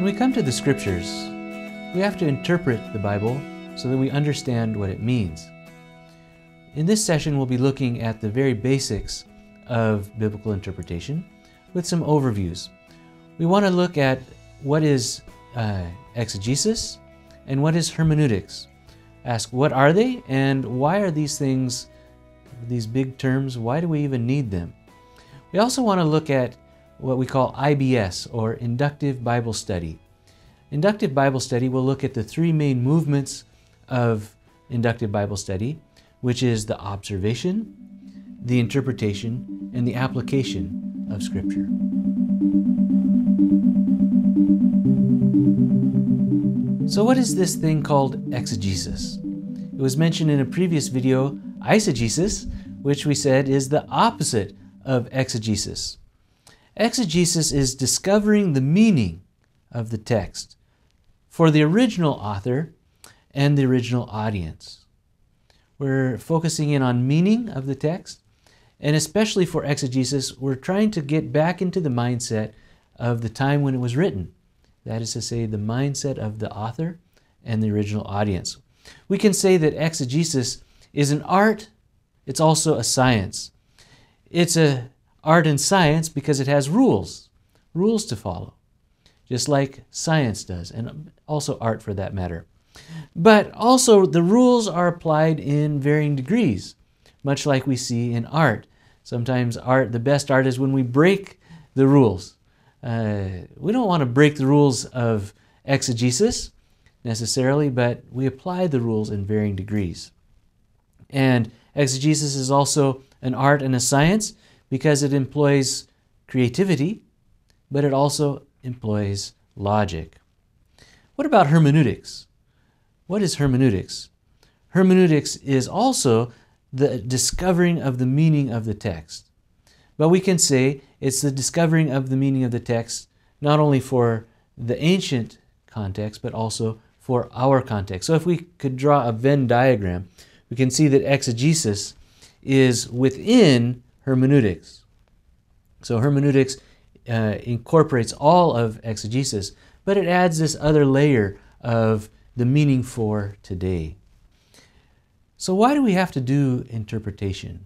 When we come to the Scriptures, we have to interpret the Bible so that we understand what it means. In this session, we'll be looking at the very basics of biblical interpretation with some overviews. We want to look at what is exegesis and what is hermeneutics. Ask what are they and why are these things, these big terms, why do we even need them? We also want to look at what we call IBS, or Inductive Bible Study. Inductive Bible Study will look at the three main movements of Inductive Bible Study, which is the observation, the interpretation, and the application of Scripture. So what is this thing called exegesis? It was mentioned in a previous video, eisegesis, which we said is the opposite of exegesis. Exegesis is discovering the meaning of the text for the original author and the original audience. We're focusing in on meaning of the text, and especially for exegesis, we're trying to get back into the mindset of the time when it was written. That is to say, the mindset of the author and the original audience. We can say that exegesis is an art, it's also a science. It's an art and science because it has rules to follow, just like science does, and also art for that matter. But also the rules are applied in varying degrees, much like we see in art. Sometimes the best art is when we break the rules. We don't want to break the rules of exegesis necessarily, but we apply the rules in varying degrees. And exegesis is also an art and a science because it employs creativity, but it also employs logic. What about hermeneutics? What is hermeneutics? Hermeneutics is also the discovering of the meaning of the text. But we can say it's the discovering of the meaning of the text not only for the ancient context, but also for our context. So if we could draw a Venn diagram, we can see that exegesis is within hermeneutics. So hermeneutics incorporates all of exegesis, but it adds this other layer of the meaning for today. So why do we have to do interpretation?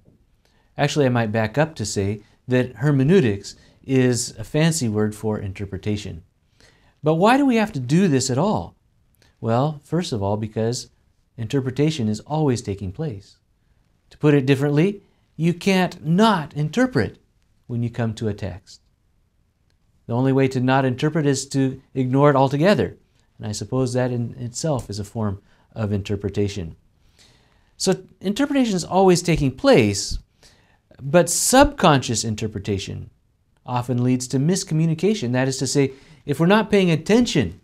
Actually, I might back up to say that hermeneutics is a fancy word for interpretation. But why do we have to do this at all? Well, first of all, because interpretation is always taking place. To put it differently, you can't not interpret when you come to a text. The only way to not interpret is to ignore it altogether. And I suppose that in itself is a form of interpretation. So interpretation is always taking place, but subconscious interpretation often leads to miscommunication. That is to say, if we're not paying attention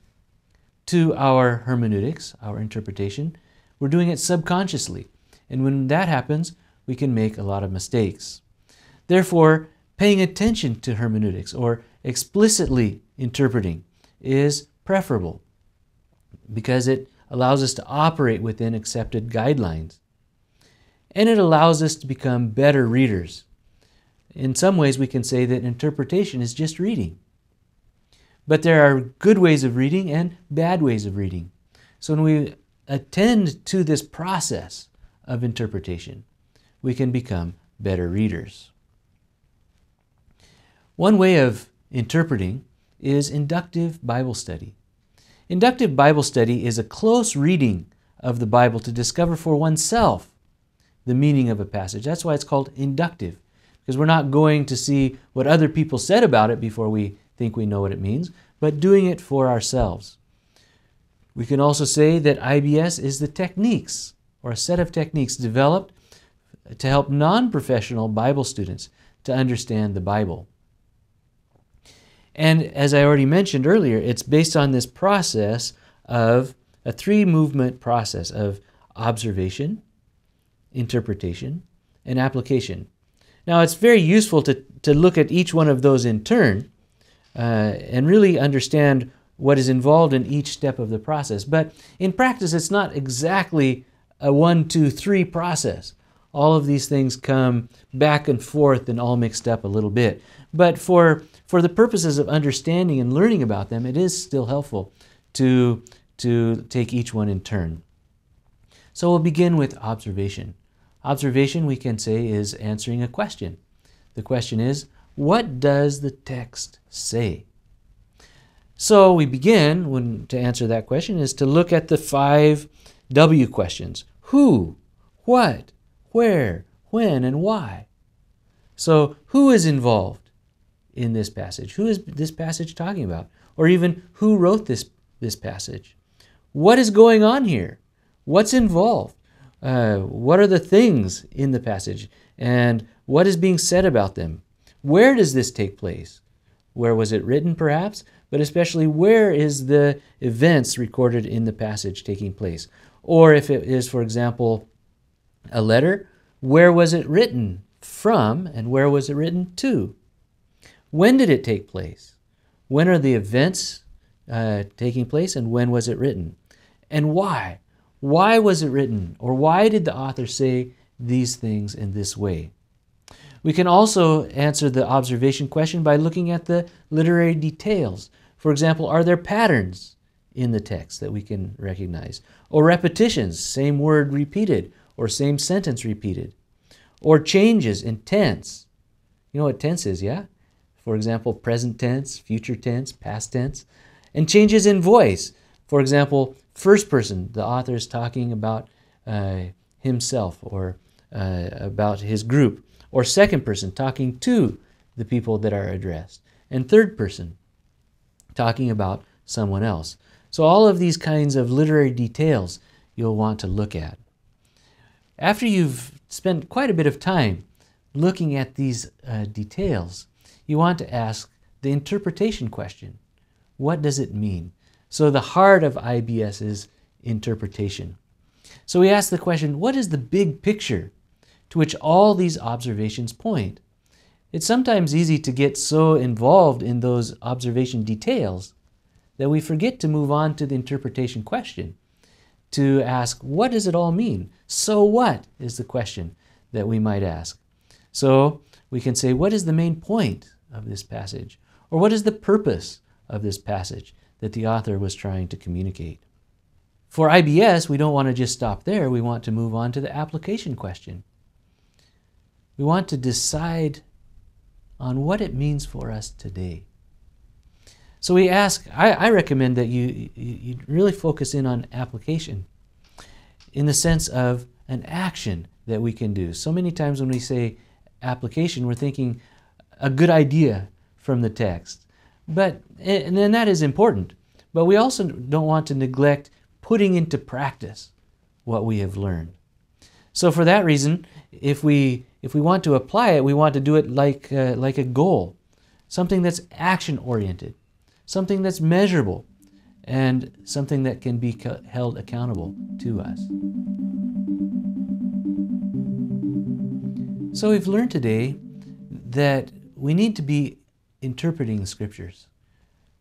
to our hermeneutics, our interpretation, we're doing it subconsciously. And when that happens, we can make a lot of mistakes. Therefore, paying attention to hermeneutics or explicitly interpreting is preferable because it allows us to operate within accepted guidelines. And it allows us to become better readers. In some ways, we can say that interpretation is just reading. But there are good ways of reading and bad ways of reading. So when we attend to this process of interpretation, we can become better readers. One way of interpreting is inductive Bible study. Inductive Bible study is a close reading of the Bible to discover for oneself the meaning of a passage. That's why it's called inductive, because we're not going to see what other people said about it before we think we know what it means, but doing it for ourselves. We can also say that IBS is the techniques, or a set of techniques developed to help non-professional Bible students to understand the Bible. And as I already mentioned earlier, it's based on this process of a three-movement process of observation, interpretation, and application. Now, it's very useful to look at each one of those in turn and really understand what is involved in each step of the process. But in practice, it's not exactly a 1, 2, 3 process. all of these things come back and forth and all mixed up a little bit. But for the purposes of understanding and learning about them, it is still helpful to take each one in turn. So we'll begin with observation. Observation, we can say, is answering a question. The question is, what does the text say? So we begin, to answer that question, is to look at the 5 W questions. Who, what, where, when, and why. So who is involved in this passage? Who is this passage talking about? Or even who wrote this passage? What is going on here? What's involved? What are the things in the passage? And what is being said about them? Where does this take place? Where was it written, perhaps? But especially, where is the events recorded in the passage taking place? Or if it is, for example, a letter, where was it written from and where was it written to? When did it take place? When are the events taking place and when was it written? And why? Why was it written? Or why did the author say these things in this way? We can also answer the observation question by looking at the literary details. For example, are there patterns in the text that we can recognize? Or repetitions, same word repeated, or same sentence repeated? Or changes in tense? You know what tense is, yeah? For example, present tense, future tense, past tense. And changes in voice. For example, first person, the author is talking about himself or about his group. Or second person, talking to the people that are addressed. And third person, talking about someone else. So all of these kinds of literary details you'll want to look at. After you've spent quite a bit of time looking at these details, you want to ask the interpretation question. What does it mean? So the heart of IBS is interpretation. So we ask the question, what is the big picture to which all these observations point? It's sometimes easy to get so involved in those observation details that we forget to move on to the interpretation question, to ask, what does it all mean? So what is the question that we might ask? So we can say, what is the main point of this passage? Or what is the purpose of this passage that the author was trying to communicate? For IBS, we don't want to just stop there. We want to move on to the application question. We want to decide on what it means for us today. So we ask, I recommend that you really focus in on application in the sense of an action that we can do. So many times when we say application, we're thinking a good idea from the text. And then that is important. But we also don't want to neglect putting into practice what we have learned. So for that reason, if we want to apply it, we want to do it like a goal, something that's action-oriented, something that's measurable, and something that can be held accountable to us. So we've learned today that we need to be interpreting the Scriptures.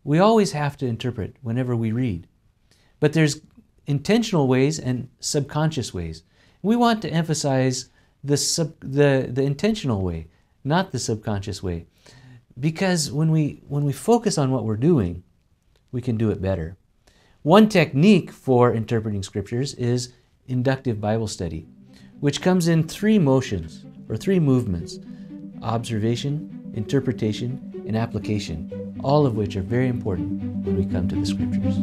We always have to interpret whenever we read. But there's intentional ways and subconscious ways. We want to emphasize the intentional way, not the subconscious way. Because when we focus on what we're doing, we can do it better. One technique for interpreting Scriptures is inductive Bible study, which comes in 3 motions, or 3 movements: observation, interpretation, and application, all of which are very important when we come to the Scriptures.